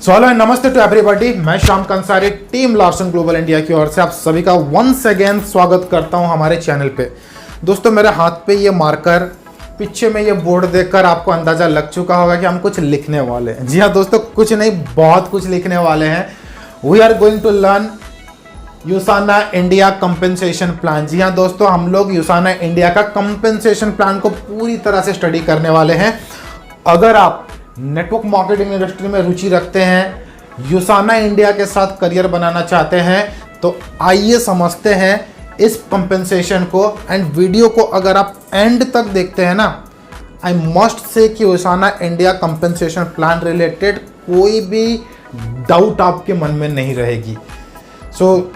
So hello and नमस्ते to everybody. मैं Shyam Kansari team Larsen global India की ओर से आप सभी का वंस अगेन स्वागत करता हूं हमारे चैनल पे। दोस्तों मेरे हाथ पे ये मार्कर, पीछे में ये बोर्ड देखकर आपको अंदाजा लग चुका होगा कि हम कुछ लिखने वाले हैं। जी हाँ दोस्तों, कुछ नहीं बहुत कुछ लिखने वाले हैं। We are going to learn USANA India compensation plan. जी हाँ दोस्तों, हम लोग यूसाना इंडिया का कंपेंसेशन प्लान को पूरी तरह से स्टडी करने वाले हैं। अगर आप नेटवर्क मार्केटिंग इंडस्ट्री में रुचि रखते हैं, यूसाना इंडिया के साथ करियर बनाना चाहते हैं, तो आइए समझते हैं इस कंपेंसेशन को। एंड वीडियो को अगर आप एंड तक देखते हैं ना, आई मस्ट से कि Usana India compensation plan related कोई भी डाउट आपके मन में नहीं रहेगी। So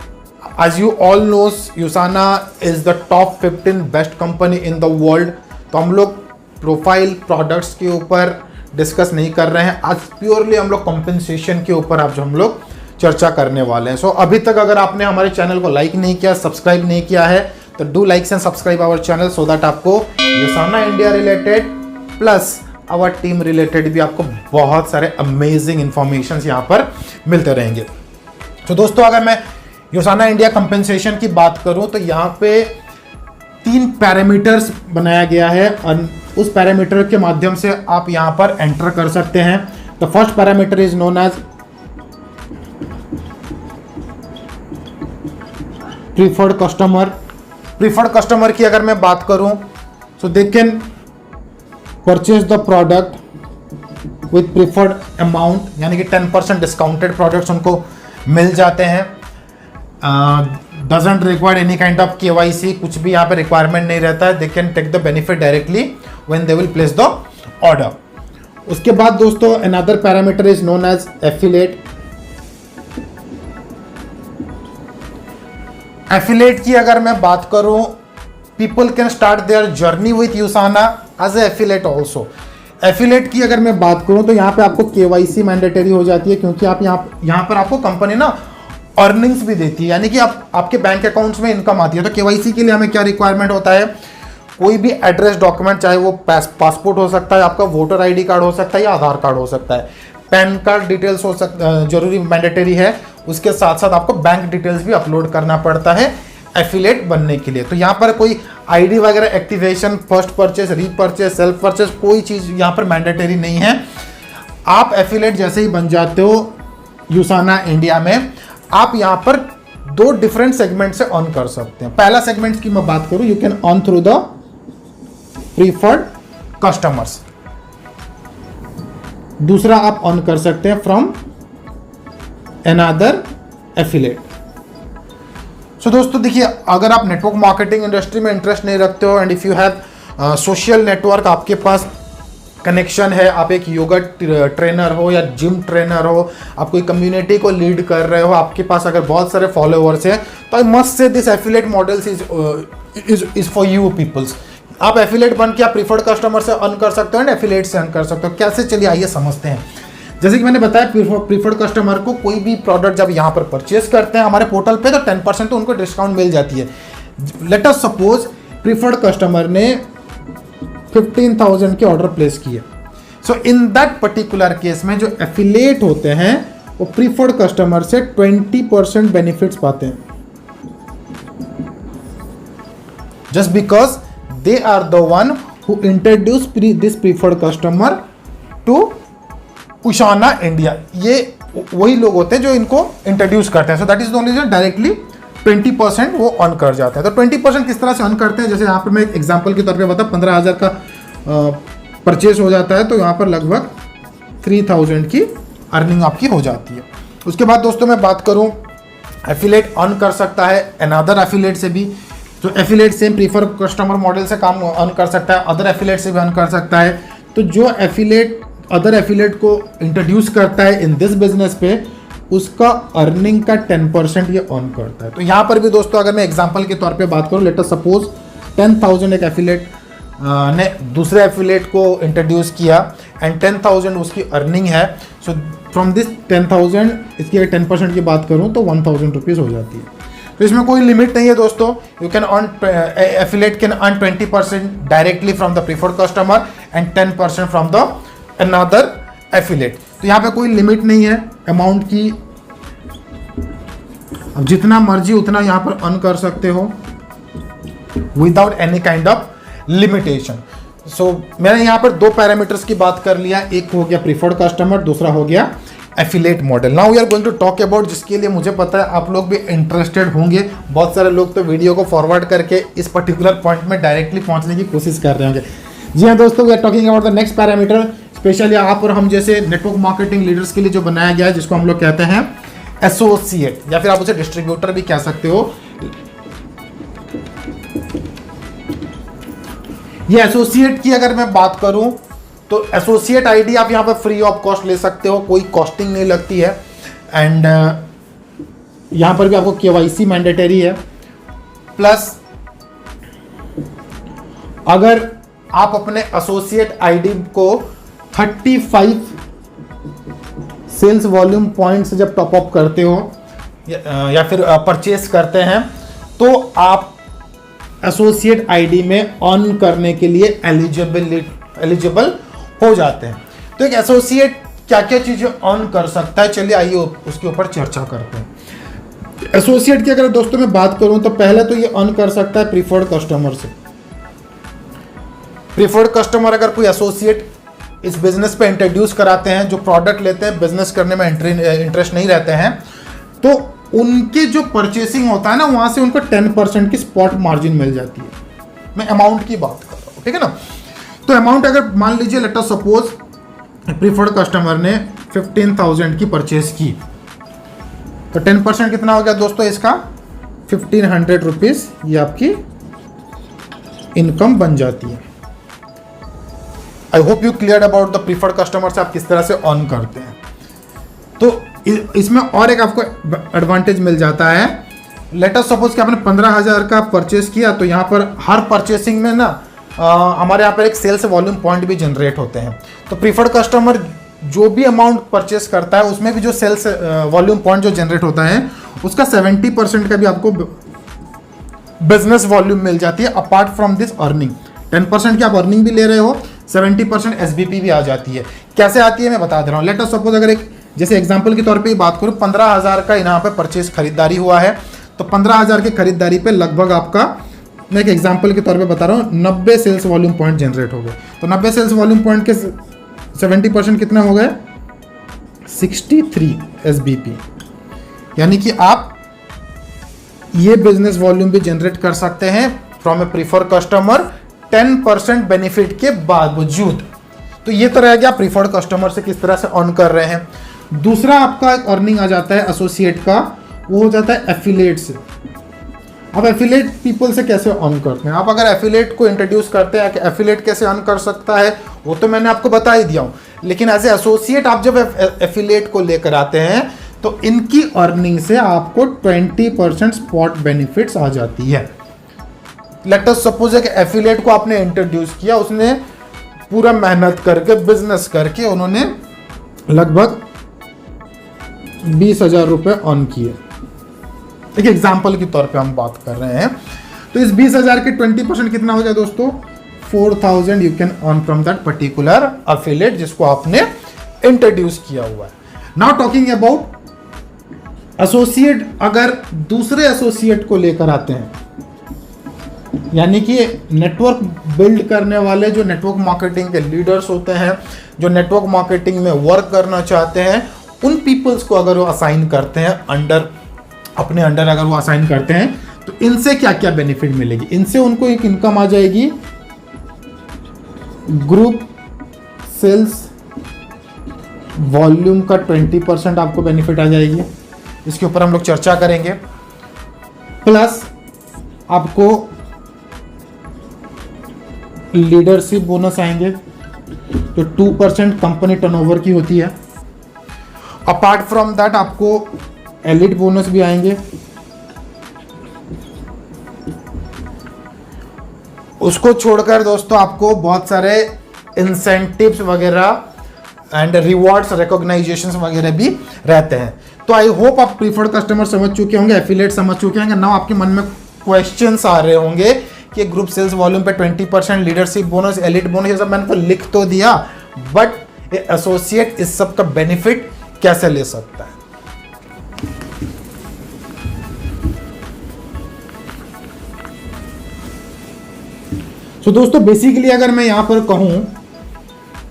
as you all knows, Usana is the top 15 best company in the world. तो हम लोग प्रोफाइल प्रोडक्ट्स के ऊपर डिस्कस नहीं कर रहे हैं, आज प्योरली हम लोग कंपेंसेशन के ऊपर आज हम लोग चर्चा करने वाले हैं। सो अभी तक अगर आपने हमारे चैनल को लाइक नहीं किया, सब्सक्राइब नहीं किया है, तो do like and subscribe our channel so that आपको USANA India related plus our team related भी आपको बहुत सारे अमेजिंग इंफॉर्मेशन यहाँ पर मिलते रहेंगे। तो दोस्तों अगर मैं यूसाना इंडिया कंपेंसेशन की बात करूँ तो यहाँ पे 3 पैरामीटर्स बनाया गया है और उस पैरामीटर के माध्यम से आप यहाँ पर एंटर कर सकते हैं। The first parameter is known as preferred customer. Preferred customer की अगर मैं बात करूं तो they can purchase the product with preferred amount, यानी कि 10% डिस्काउंटेड प्रोडक्ट्स उनको मिल जाते हैं। Doesn't require any kind of KYC, कुछ भी यहाँ पे रिक्वायरमेंट नहीं रहता है। They can take the benefit directly when they will place the order. उसके बाद दोस्तों another parameter is known as affiliate. Affiliate की अगर मैं बात करूं, people can start their journey with Usana as a affiliate also. Affiliate की अगर मैं बात करूं तो यहाँ पे आपको KYC मैंडेटरी हो जाती है, क्योंकि आप यहाँ पर आपको कंपनी ना अर्निंग्स भी देती है, यानी कि आपके बैंक अकाउंट्स में इनकम आती है। तो KYC के लिए हमें क्या रिक्वायरमेंट होता है, कोई भी एड्रेस डॉक्यूमेंट, चाहे वो पासपोर्ट हो सकता है, आपका वोटर ID कार्ड हो सकता है या आधार कार्ड हो सकता है, पैन कार्ड डिटेल्स हो सकता जरूरी मैंडेटरी है। उसके साथ साथ आपको बैंक डिटेल्स भी अपलोड करना पड़ता है एफिलिएट बनने के लिए। तो यहाँ पर कोई ID वगैरह activation, first purchase, repurchase, self purchase, कोई चीज़ यहाँ पर मैंडेटरी नहीं है। आप एफिलिएट जैसे ही बन जाते हो यूसाना इंडिया में, आप यहाँ पर 2 डिफरेंट सेगमेंट से अर्न कर सकते हैं। पहला सेगमेंट की मैं बात करूं, you can earn through the preferred customers. दूसरा आप अर्न कर सकते हैं फ्रॉम अनदर एफिलिएट। सो दोस्तों देखिए, अगर आप नेटवर्क मार्केटिंग इंडस्ट्री में इंटरेस्ट नहीं रखते हो and if you have social network, आपके पास कनेक्शन है, आप एक योगा ट्रेनर हो या जिम ट्रेनर हो, आप कोई कम्युनिटी को लीड कर रहे हो, आपके पास अगर बहुत सारे फॉलोअर्स हैं, तो I must say this affiliate models is for you peoples. आप एफिलिएट बन के आप प्रीफर्ड कस्टमर से अर्न कर सकते हो एंड एफिलिएट से अर्न कर सकते हो। कैसे, चलिए आइए समझते हैं। जैसे कि मैंने बताया, प्रीफर्ड कस्टमर को कोई भी प्रोडक्ट जब यहाँ पर परचेज करते हैं हमारे पोर्टल पे, तो 10% तो उनको डिस्काउंट मिल जाती है। Let us suppose preferred customer ने 15,000 के ऑर्डर प्लेस किए। सो इन दैट पर्टिकुलर केस में जो एफिलिएट होते हैं वो प्रीफर्ड कस्टमर से 20% बेनिफिट्स पाते हैं, just because they are the one who introduce this preferred customer to Usana India. ये वही लोग होते हैं जो इनको इंट्रोड्यूस करते हैं। So that is the only reason directly 20% वो अर्न कर जाते हैं। तो 20% किस तरह से अर्न करते हैं, जैसे यहाँ पर मैं एग्जांपल के तौर पे बता, 15,000 का परचेज हो जाता है, तो यहाँ पर लगभग 3,000 की अर्निंग आपकी हो जाती है। उसके बाद दोस्तों मैं बात करूँ, एफिलिएट अर्न कर सकता है अनदर एफिलिएट से भी। तो affiliate same prefer customer model से काम अर्न कर सकता है, अदर एफिलिएट से भी अर्न कर सकता है। तो जो एफिलिएट अदर एफिलिएट को इंट्रोड्यूस करता है इन दिस बिजनेस पे, उसका अर्निंग का 10% ये अर्न करता है। तो यहाँ पर भी दोस्तों अगर मैं एग्जांपल के तौर पे बात करूँ, लेट अस सपोज 10,000 एक एफिलिएट ने दूसरे एफिलिएट को इंट्रोड्यूस किया एंड 10,000 उसकी अर्निंग है। सो फ्रॉम दिस 10,000 इसकी अगर 10% की बात करूँ तो 1,000 रुपीज़ हो जाती है। तो इसमें कोई लिमिट नहीं है दोस्तों। You can earn, affiliate can earn 20% directly from the preferred customer and 10% from the another affiliate. तो यहाँ पे कोई लिमिट नहीं है अमाउंट की, अब जितना मर्जी उतना यहाँ पर अर्न कर सकते हो without any kind of limitation. So मैंने यहाँ पर दो पैरामीटर्स की बात कर लिया, एक हो गया प्रीफर्ड कस्टमर, दूसरा हो गया affiliate model. Now we are going to talk about, जिसके लिए मुझे पता है आप लोग भी इंटरेस्टेड होंगे। बहुत सारे लोग तो वीडियो को फॉरवर्ड करके इस पर्टिकुलर पॉइंट में डायरेक्टली पहुंचने की कोशिश कर रहे होंगे। जी हाँ दोस्तों, we are talking about the next parameter, specially आप और हम जैसे नेटवर्क मार्केटिंग लीडर्स के लिए जो बनाया गया है, जिसको हम लोग कहते हैं एसोसिएट, या फिर आप उसे डिस्ट्रीब्यूटर भी कह सकते हो। ये एसोसिएट की अगर मैं बात करूं तो एसोसिएट आईडी आप यहां पर फ्री ऑफ कॉस्ट ले सकते हो, कोई कॉस्टिंग नहीं लगती है। एंड यहां पर भी आपको केवाईसी मैंडेटरी है। प्लस अगर आप अपने एसोसिएट आईडी को 35 सेल्स वॉल्यूम पॉइंट्स जब टॉप अप करते हो या फिर परचेस करते हैं, तो आप एसोसिएट आईडी में अर्न करने के लिए एलिजिबल हो जाते हैं। तो एक एसोसिएट क्या क्या चीजें अर्न कर सकता है, चलिए आइए उसके ऊपर चर्चा करते हैं। एसोसिएट की अगर दोस्तों मैं बात करूं तो पहले तो ये अर्न कर सकता है प्रीफर्ड कस्टमर से। प्रीफर्ड कस्टमर अगर कोई एसोसिएट इस बिजनेस पे इंट्रोड्यूस कराते हैं, जो प्रोडक्ट लेते हैं, बिजनेस करने में इंटरेस्ट नहीं रहते हैं, तो उनके जो परचेसिंग होता है ना, वहां से उनको 10% की स्पॉट मार्जिन मिल जाती है। मैं अमाउंट की बात कर रहा हूं, ठीक है ना। तो अमाउंट अगर मान लीजिए let us suppose preferred customer ने 15,000 की परचेस की, तो 10% कितना हो गया दोस्तों इसका 1,500 रुपीज, ये आपकी इनकम बन जाती है। I hope you clear about the preferred customer से आप किस तरह से अर्न करते हैं। तो इसमें और एक आपको एडवांटेज मिल जाता है। लेट अस सपोज कि आपने 15,000 का परचेस किया, तो यहाँ पर हर परचेसिंग में ना हमारे यहाँ पर एक सेल्स वॉल्यूम पॉइंट भी जनरेट होते हैं। तो प्रीफर्ड कस्टमर जो भी अमाउंट परचेस करता है, उसमें भी जो सेल्स वॉल्यूम पॉइंट जो जनरेट होता है, उसका 70% का भी आपको बिजनेस वॉल्यूम मिल जाती है। अपार्ट फ्रॉम दिस अर्निंग 10% की आप अर्निंग भी ले रहे हो, 70% एसबीपी भी आ जाती है। कैसे आती है मैं बता दे रहा हूँ। लेट अस सपोज अगर एक जैसे एग्जांपल के तौर पे बात करूँ, 15,000 का यहाँ पे परचेस खरीदारी हुआ है, तो 15,000 की खरीदारी पे लगभग आपका, मैं एक एग्जांपल के तौर पे बता रहा हूँ, 90 सेल्स वॉल्यूम पॉइंट जनरेट हो गए। तो 90 सेल्स वॉल्यूम पॉइंट के 70% कितना हो गए 63 एसबीपी। यानी कि आप ये बिजनेस वॉल्यूम भी जनरेट कर सकते हैं from A preferred customer 10% benefit के बावजूद। तो ये तो रह गया प्रीफर्ड कस्टमर से किस तरह से अर्न कर रहे हैं। दूसरा आपका एक अर्निंग आ जाता है एसोसिएट का, वो हो जाता है एफिलिएट से। अब एफिलिएट पीपल से कैसे अर्न करते हैं। आप अगर एफिलिएट को इंट्रोड्यूस करते हैं कि एफिलिएट कैसे अर्न कर सकता है, वो तो मैंने आपको बता ही दिया हूँ। लेकिन एज ए एसोसिएट आप जब एफिलिएट को लेकर आते हैं, तो इनकी अर्निंग से आपको 20% स्पॉट बेनिफिट्स आ जाती है। लेट अस सपोज कि एफिलिएट को आपने इंट्रोड्यूस किया, उसने पूरा मेहनत करके बिजनेस करके उन्होंने लगभग 20,000 रुपये अर्न किए। एक एग्जाम्पल के तौर पे हम बात कर रहे हैं। तो इस 20,000 के 20% कितना हो गया दोस्तों 4,000 you can earn from that particular affiliate जिसको आपने इंट्रोड्यूस किया हुआ है। नाउ टॉकिंग अबाउट एसोसिएट, अगर दूसरे एसोसिएट को लेकर आते हैं, यानी कि नेटवर्क बिल्ड करने वाले जो नेटवर्क मार्केटिंग के लीडर्स होते हैं, जो नेटवर्क मार्केटिंग में वर्क करना चाहते हैं, उन पीपल्स को अगर वो असाइन करते हैं अपने अंडर अगर वो असाइन करते हैं, तो इनसे क्या क्या बेनिफिट मिलेगी। इनसे उनको एक इनकम आ जाएगी, ग्रुप सेल्स वॉल्यूम का 20% आपको बेनिफिट आ जाएगी। इसके ऊपर हम लोग चर्चा करेंगे। प्लस आपको लीडरशिप बोनस आएंगे, तो 2% कंपनी टर्नओवर की होती है। अपार्ट फ्रॉम दैट आपको एलिट बोनस भी आएंगे। उसको छोड़कर दोस्तों आपको बहुत सारे इंसेंटिव्स वगैरह एंड रिवॉर्ड्स रिकॉग्नाइजेशंस वगैरह भी रहते हैं। तो आई होप आप प्रीफर्ड कस्टमर समझ चुके होंगे, एफिलिएट समझ चुके होंगे। नाउ आपके मन में क्वेश्चंस आ रहे होंगे कि ग्रुप सेल्स वॉल्यूम पे 20%, लीडरशिप बोनस, एलिट बोनस, ये सब मैंने तो लिख तो दिया, बट एसोसिएट इस सब का बेनिफिट कैसे ले सकता है। तो दोस्तों बेसिकली अगर मैं यहां पर कहूं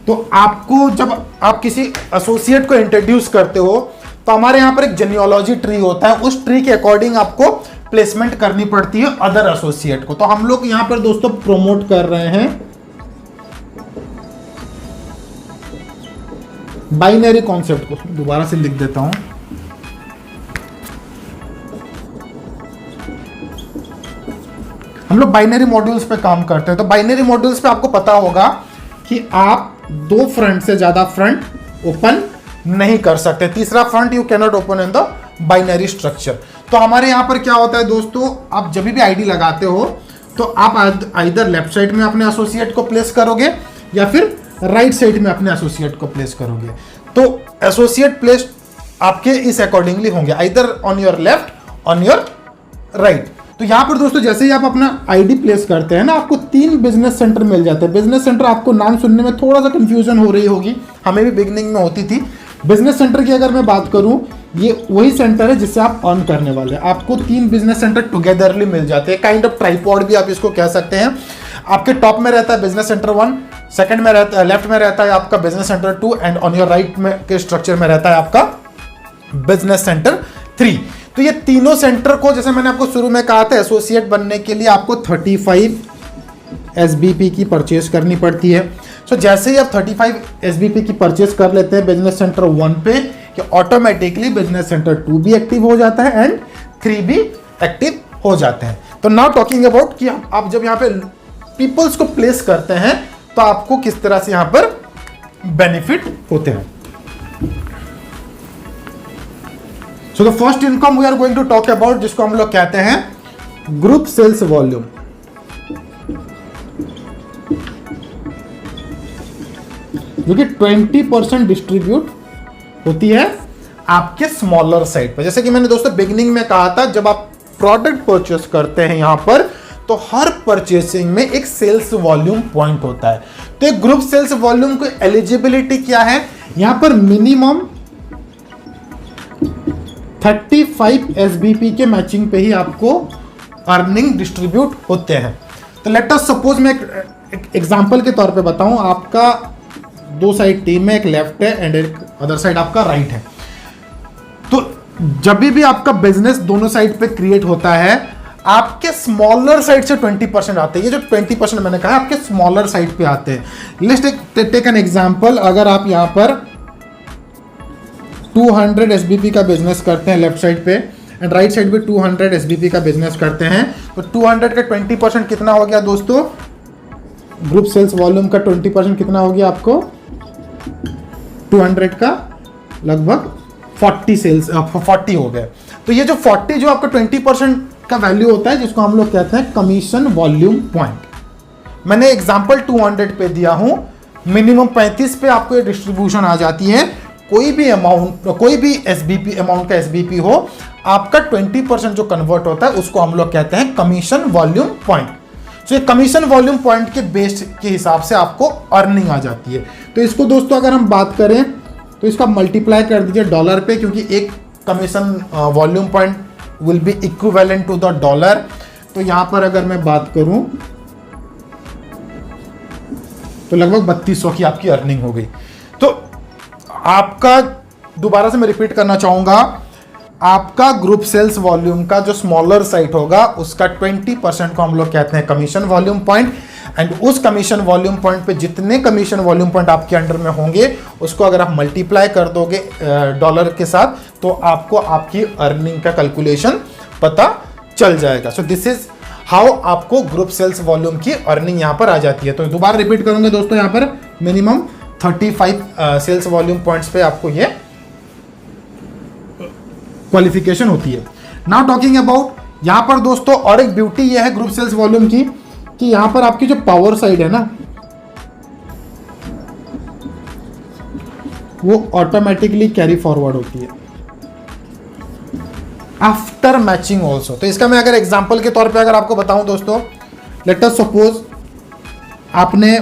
तो आपको जब आप किसी एसोसिएट को इंट्रोड्यूस करते हो तो हमारे यहां पर एक जेनियोलॉजी ट्री होता है, उस ट्री के अकॉर्डिंग आपको प्लेसमेंट करनी पड़ती है अदर एसोसिएट को। तो हम लोग यहां पर दोस्तों प्रोमोट कर रहे हैं बाइनरी कॉन्सेप्ट को। दोबारा से लिख देता हूं, हम लोग बाइनरी मॉड्यूल्स पे काम करते हैं। तो बाइनरी मॉड्यूल्स पे आपको पता होगा कि आप दो फ्रंट से ज्यादा फ्रंट ओपन नहीं कर सकते। तीसरा front you cannot open in the binary structure. तो हमारे यहां पर क्या होता है दोस्तों, आप जब भी आईडी लगाते हो तो आप इधर लेफ्ट साइड में अपने एसोसिएट को प्लेस करोगे या फिर राइट साइड में अपने एसोसिएट को प्लेस करोगे। तो एसोसिएट प्लेस आपके इस अकॉर्डिंगली होंगे, इधर on your left on your right. तो यहां पर दोस्तों जैसे ही आप अपना आईडी प्लेस करते हैं ना, आपको 3 बिजनेस सेंटर मिल जाते हैं। बिजनेस सेंटर आपको नाम सुनने में थोड़ा सा कंफ्यूजन हो रही होगी, हमें भी बिगनिंग में होती थी। बिजनेस सेंटर की अगर मैं बात करूं, ये वही सेंटर है जिससे आप अर्न करने वाले हैं। आपको 3 बिजनेस सेंटर टुगेदरली मिल जाते हैं, काइंड ऑफ ट्राइपॉड भी आप इसको कह सकते हैं। आपके टॉप में रहता है बिजनेस सेंटर 1, सेकंड में रहता है लेफ्ट में रहता है आपका business centre 2 and on your right में के स्ट्रक्चर में रहता है आपका बिजनेस सेंटर 3। तो ये तीनों सेंटर को, जैसे मैंने आपको शुरू में कहा था, एसोसिएट बनने के लिए आपको 35 SBP की परचेस करनी पड़ती है। सो जैसे ही आप 35 SBP की परचेस कर लेते हैं बिजनेस सेंटर 1 पे, कि ऑटोमेटिकली बिजनेस सेंटर 2 भी एक्टिव हो जाता है एंड 3 भी एक्टिव हो जाते हैं। तो नाउ टॉकिंग अबाउट कि आप जब यहाँ पे पीपल्स को प्लेस करते हैं तो आपको किस तरह से यहाँ पर बेनिफिट होते हैं। So the first income we are going to talk about, जिसको हम लोग कहते हैं ग्रुप सेल्स वॉल्यूम। जो कि 20% डिस्ट्रीब्यूट होती है आपके स्मॉलर साइड पर। जैसे कि मैंने दोस्तों बिगिनिंग में कहा था, जब आप प्रोडक्ट परचेस करते हैं यहां पर, तो हर परचेसिंग में एक सेल्स वॉल्यूम पॉइंट होता है। तो एक ग्रुप सेल्स वॉल्यूम की एलिजिबिलिटी क्या है, यहां पर मिनिमम 35 SBP के मैचिंग पे ही आपको अर्निंग डिस्ट्रीब्यूट होते हैं। तो लेट अस सपोज मैं एक एग्जांपल के तौर पे बताऊं, आपका 2 साइड टीम में, एक लेफ्ट है एंड एक अदर साइड आपका राइट है। तो जब भी आपका बिजनेस दोनों साइड पे क्रिएट होता है, आपके स्मॉलर साइड से 20% आते हैं। ये जो 20% मैंने कहा आपके स्मॉलर साइड पे आते हैं। लेट्स टेक एन एग्जांपल, अगर आप यहां पर 200 SBP का बिजनेस करते हैं लेफ्ट साइड पे एंड राइट साइड पे 200 SBP का बिजनेस करते हैं, तो 200 का 20% कितना हो गया दोस्तों, ग्रुप सेल्स वॉल्यूम का 20% कितना हो गया आपको, 200 का लगभग 40 हो गए। तो ये जो 40 जो आपका 20% का वैल्यू होता है, जिसको हम लोग कहते हैं कमीशन वॉल्यूम पॉइंट। मैंने एग्जांपल 200 पे दिया हूं, मिनिमम 35 पे आपको ये डिस्ट्रीब्यूशन आ जाती है। कोई भी अमाउंट, कोई भी SBP अमाउंट का SBP हो, आपका 20% जो कन्वर्ट होता है उसको हम लोग कहते हैं कमीशन वॉल्यूम पॉइंट। तो ये कमीशन वॉल्यूम पॉइंट के बेस के हिसाब से आपको अर्निंग आ जाती है। तो इसको दोस्तों अगर हम बात करें तो इसका मल्टीप्लाई कर दीजिए डॉलर पे, क्योंकि एक commission volume point will be equivalent to the dollar. तो यहां पर अगर मैं बात करूं तो लगभग 3200 की आपकी अर्निंग हो गई। तो आपका, दोबारा से मैं रिपीट करना चाहूंगा, आपका ग्रुप सेल्स वॉल्यूम का जो स्मॉलर साइट होगा उसका 20% को हम लोग कहते हैं कमीशन वॉल्यूम पॉइंट। एंड उस कमीशन वॉल्यूम पॉइंट पे जितने कमीशन वॉल्यूम पॉइंट आपके अंडर में होंगे, उसको अगर आप मल्टीप्लाई कर दोगे डॉलर के साथ, तो आपको आपकी अर्निंग का कैलकुलेशन पता चल जाएगा। सो दिस इज हाउ आपको ग्रुप सेल्स वॉल्यूम की अर्निंग यहां पर आ जाती है। तो दोबारा रिपीट करूंगे दोस्तों, यहां पर मिनिमम 35 सेल्स वॉल्यूम पॉइंट्स पे आपको ये क्वालिफिकेशन होती है। नाउ टॉकिंग अबाउट, यहां पर दोस्तों और एक ब्यूटी ये है ग्रुप सेल्स वॉल्यूम की, कि यहां पर आपकी जो पावर साइड है ना, वो ऑटोमेटिकली कैरी फॉरवर्ड होती है आफ्टर मैचिंग ऑल्सो। तो इसका मैं अगर एग्जांपल के तौर पे अगर आपको बताऊं दोस्तों, लेट अस सपोज आपने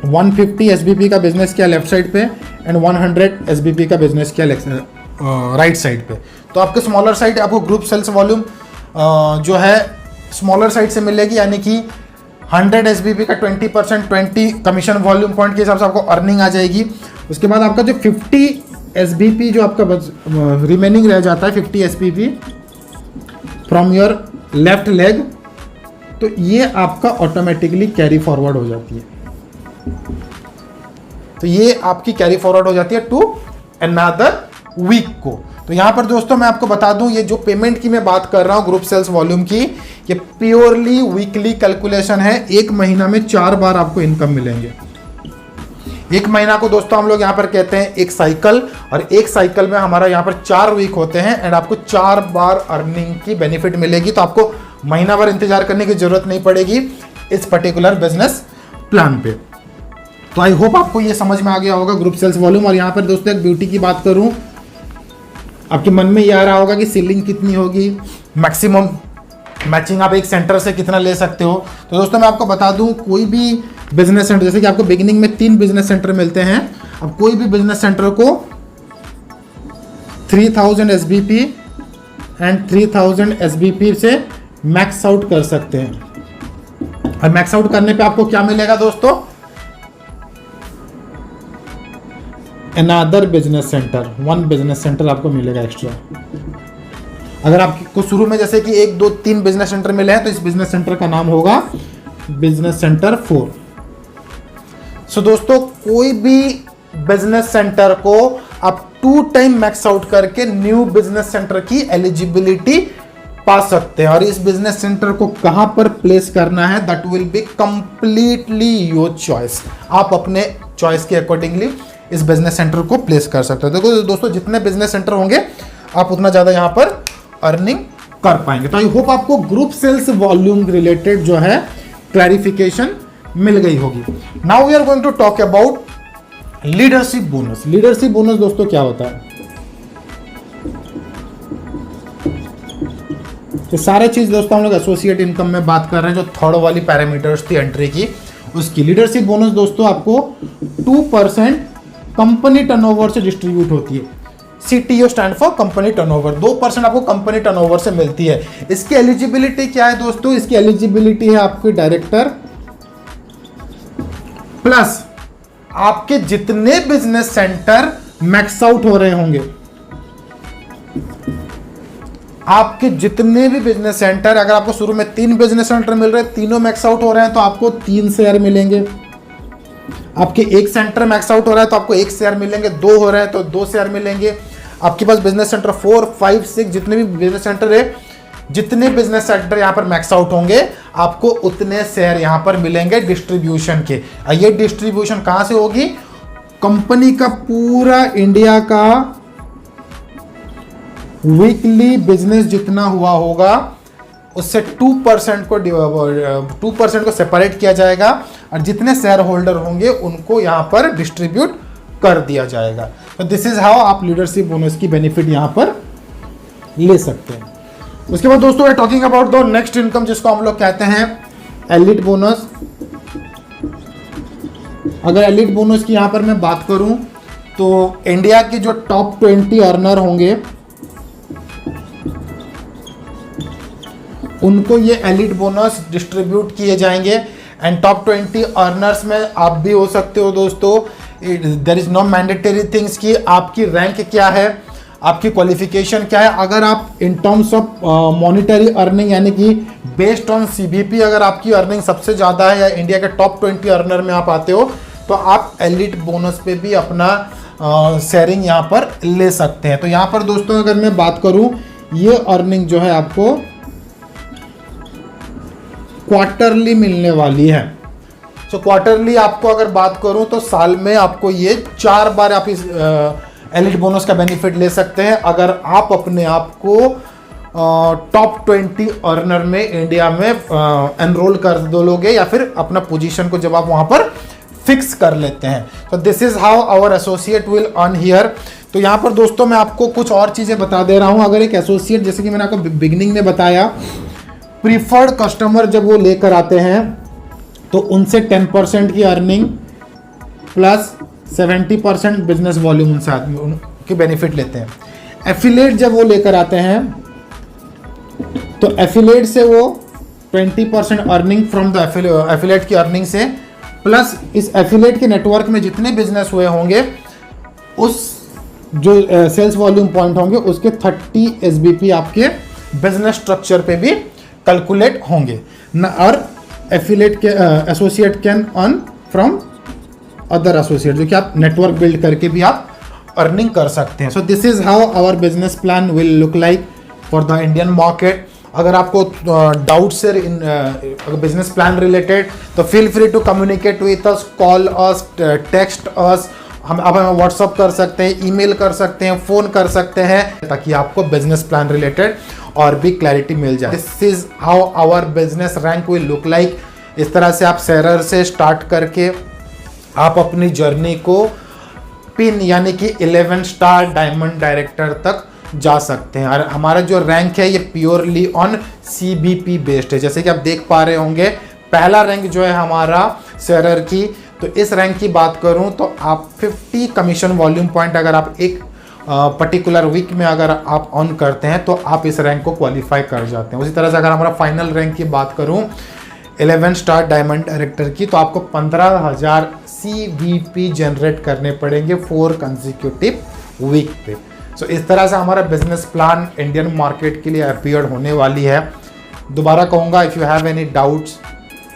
150 SBP का बिजनेस किया लेफ्ट साइड पे एंड 100 SBP का बिजनेस किया राइट साइड पे। तो आपके स्मॉलर साइड आपको ग्रुप सेल्स वॉल्यूम जो है स्मॉलर साइड से मिलेगी, यानी कि 100 SBP का 20% 20 कमीशन वॉल्यूम पॉइंट के हिसाब से आपको अर्निंग आ जाएगी। उसके बाद आपका जो 50 SBP जो आपका रिमेनिंग रह जाता है 50 SBP from your left leg, तो ये आपका ऑटोमेटिकली कैरी फॉरवर्ड हो जाती है। तो ये आपकी कैरी फॉरवर्ड हो जाती है टू अनदर वीक को। तो यहां पर दोस्तों मैं आपको बता दूं, ये जो पेमेंट की मैं बात कर रहा हूं ग्रुप सेल्स वॉल्यूम की, ये प्योरली वीकली कैलकुलेशन है। एक महीना में 4 बार आपको इनकम मिलेंगे। एक महीना को दोस्तों हम लोग यहाँ पर कहते हैं एक साइकिल, और एक साइकिल में हमारा यहाँ पर 4 वीक होते हैं एंड आपको 4 बार अर्निंग की बेनिफिट मिलेगी। तो आपको महीना भर इंतजार करने की जरूरत नहीं पड़ेगी इस पर्टिकुलर बिजनेस प्लान पे। तो आई होप आपको ये समझ में आ गया होगा ग्रुप सेल्स वॉल्यूम। और यहाँ पर दोस्तों एक ब्यूटी की बात करूँ, आपके मन में ये आ रहा होगा कि सेलिंग कितनी होगी, मैक्सिमम मैचिंग आप एक सेंटर से कितना ले सकते हो। तो दोस्तों मैं आपको बता दूं, कोई भी बिजनेस सेंटर, जैसे कि आपको बिगिनिंग में 3 बिजनेस सेंटर मिलते हैं, अब कोई भी बिजनेस सेंटर को 3000 SBP एंड 3000 SBP से मैक्स आउट कर सकते हैं। और मैक्स आउट करने पे आपको क्या मिलेगा दोस्तों, another business centre, 1 business centre आपको मिलेगा एक्स्ट्रा। अगर आपको शुरू में जैसे कि 1 2 3 बिजनेस सेंटर मिले हैं तो इस बिजनेस सेंटर का नाम होगा बिजनेस सेंटर 4। सो दोस्तों कोई भी बिजनेस सेंटर को आप 2 टाइम मैक्स आउट करके न्यू बिजनेस सेंटर की एलिजिबिलिटी पा सकते हैं। और इस बिजनेस सेंटर को कहां पर प्लेस करना है, that will be completely your choice. आप अपने चॉइस के अकॉर्डिंगली इस बिजनेस सेंटर को प्लेस कर सकते हो। देखो दोस्तों जितने बिजनेस सेंटर होंगे आप उतना ज़्यादा यहाँ पर अर्निंग कर पाएंगे। तो आई होप आपको ग्रुप सेल्स वॉल्यूम रिलेटेड जो है क्लैरिफिकेशन मिल गई होगी। Now we are going to talk about leadership bonus. Leadership bonus दोस्तों क्या होता है, तो सारे चीज दोस्तों हम लोग एसोसिएट इनकम में बात कर रहे हैं, जो थर्ड वाली पैरामीटर्स थी एंट्री की उसकी। लीडरशिप बोनस दोस्तों आपको 2% कंपनी टर्नओवर से डिस्ट्रीब्यूट होती है। CTO stand for company turnover. 2% आपको कंपनी टर्नओवर से मिलती है। इसकी एलिजिबिलिटी क्या है दोस्तों, इसकी एलिजिबिलिटी है आपके डायरेक्टर प्लस आपके जितने बिजनेस सेंटर मैक्स आउट हो रहे होंगे। आपके जितने भी बिजनेस सेंटर, अगर आपको शुरू में 3 बिजनेस सेंटर मिल रहे हैं, तीनों मैक्स आउट हो रहे हैं तो आपको 3 शेयर मिलेंगे। आपके एक सेंटर मैक्स आउट हो रहा है तो आपको 1 शेयर मिलेंगे। 2 हो रहे हैं तो 2 शेयर मिलेंगे। आपके पास बिजनेस सेंटर 4 5 6 जितने भी बिजनेस सेंटर है, जितने बिजनेस सेंटर यहाँ पर मैक्स आउट होंगे आपको उतने शेयर यहाँ पर मिलेंगे डिस्ट्रीब्यूशन के। ये डिस्ट्रीब्यूशन कहाँ से होगी, कंपनी का पूरा इंडिया का वीकली बिजनेस जितना हुआ होगा उससे 2% को सेपरेट किया जाएगा और जितने शेयर होल्डर होंगे उनको यहाँ पर डिस्ट्रीब्यूट कर दिया जाएगा। तो दिस इज हाउ आप लीडरशिप बोनस की बेनिफिट यहाँ पर ले सकते हैं। उसके बाद दोस्तों we talking about the next income, जिसको हम लोग कहते हैं एलिट बोनस। अगर एलिट बोनस की यहाँ पर मैं बात करूँ तो इंडिया के जो टॉप 20 अर्नर होंगे उनको ये एलिट बोनस डिस्ट्रीब्यूट किए जाएंगे। एंड टॉप 20 अर्नर्स में आप भी हो सकते हो दोस्तों। There is no mandatory things कि आपकी रैंक क्या है, आपकी क्वालिफिकेशन क्या है। अगर आप in terms of monetary earning यानी कि बेस्ड ऑन CBP अगर आपकी अर्निंग सबसे ज़्यादा है या इंडिया के टॉप 20 अर्नर में आप आते हो तो आप एलिट बोनस पे भी अपना शेयरिंग यहाँ पर ले सकते हैं। तो यहाँ पर दोस्तों अगर मैं बात करूँ, ये अर्निंग जो है आपको क्वार्टरली मिलने वाली है। तो क्वार्टरली आपको अगर बात करूं तो साल में आपको ये 4 बार आप इस एलिट बोनस का बेनिफिट ले सकते हैं अगर आप अपने आप को टॉप 20 अर्नर में इंडिया में एनरोल कर दोगे या फिर अपना पोजीशन को जब आप वहां पर फिक्स कर लेते हैं। तो this is how our associate will earn here. तो यहाँ पर दोस्तों मैं आपको कुछ और चीज़ें बता दे रहा हूँ। अगर एक एसोसिएट, जैसे कि मैंने आपको बिगिनिंग में बताया, प्रीफर्ड कस्टमर जब वो लेकर आते हैं तो उनसे 10% की अर्निंग प्लस 70% बिजनेस वॉल्यूम उनके बेनिफिट लेते हैं। एफिलिएट जब वो लेकर आते हैं तो एफिलिएट से वो 20% अर्निंग फ्रॉम द एफिलिएट की अर्निंग से, प्लस इस एफिलिएट के नेटवर्क में जितने बिजनेस हुए होंगे उस जो सेल्स वॉल्यूम पॉइंट होंगे उसके 30 SBP आपके बिजनेस स्ट्रक्चर पे भी कैलकुलेट होंगे न। और एफिलिएट के associate can earn from other associate, जो कि आप नेटवर्क बिल्ड करके भी आप अर्निंग कर सकते हैं। So this is how our business plan will look like for the Indian market. अगर आपको डाउट्स है इन बिजनेस प्लान रिलेटेड तो feel free to communicate with us, call us, text us. आप हमें व्हाट्सअप कर सकते हैं, ईमेल कर सकते हैं, फ़ोन कर सकते हैं, ताकि आपको बिजनेस प्लान रिलेटेड और भी क्लैरिटी मिल जाए। This is how our business rank will look like. इस तरह से आप सेलर से स्टार्ट करके आप अपनी जर्नी को पिन यानी कि 11 स्टार डायमंड डायरेक्टर तक जा सकते हैं। और हमारा जो रैंक है ये प्योरली ऑन CBP बेस्ड है। जैसे कि आप देख पा रहे होंगे, पहला रैंक जो है हमारा सेलर की, तो इस रैंक की बात करूं तो आप 50 कमीशन वॉल्यूम पॉइंट अगर आप एक पर्टिकुलर वीक में अगर आप ऑन करते हैं तो आप इस रैंक को क्वालिफाई कर जाते हैं। उसी तरह से अगर हमारा फाइनल रैंक की बात करूं 11 स्टार डायमंड डायरेक्टर की, तो आपको 15,000 CVP जनरेट करने पड़ेंगे 4 कंसेक्यूटिव वीक पे। सो इस तरह से हमारा बिजनेस प्लान इंडियन मार्केट के लिए अपीयर होने वाली है। दोबारा कहूँगा, if you have any doubts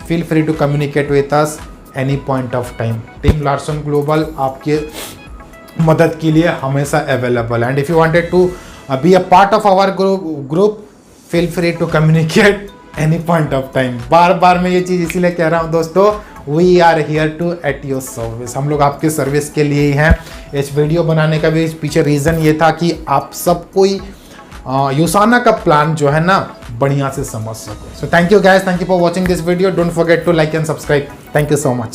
feel free to communicate with us any point of time. Team Larsen global आपके मदद के लिए हमेशा अवेलेबल है। And if you wanted to be a part of our group feel free to communicate any point of time. बार बार मैं ये चीज़ इसीलिए कह रहा हूँ दोस्तों, we are here to at your service. हम लोग आपके सर्विस के लिए ही हैं। इस वीडियो बनाने का भी पीछे रीज़न ये था कि आप सब कोई यूसाना का प्लान जो है ना बढ़िया से समझ सको। So thank you guys, thank you for watching this video. Don't forget to like and subscribe. Thank you so much.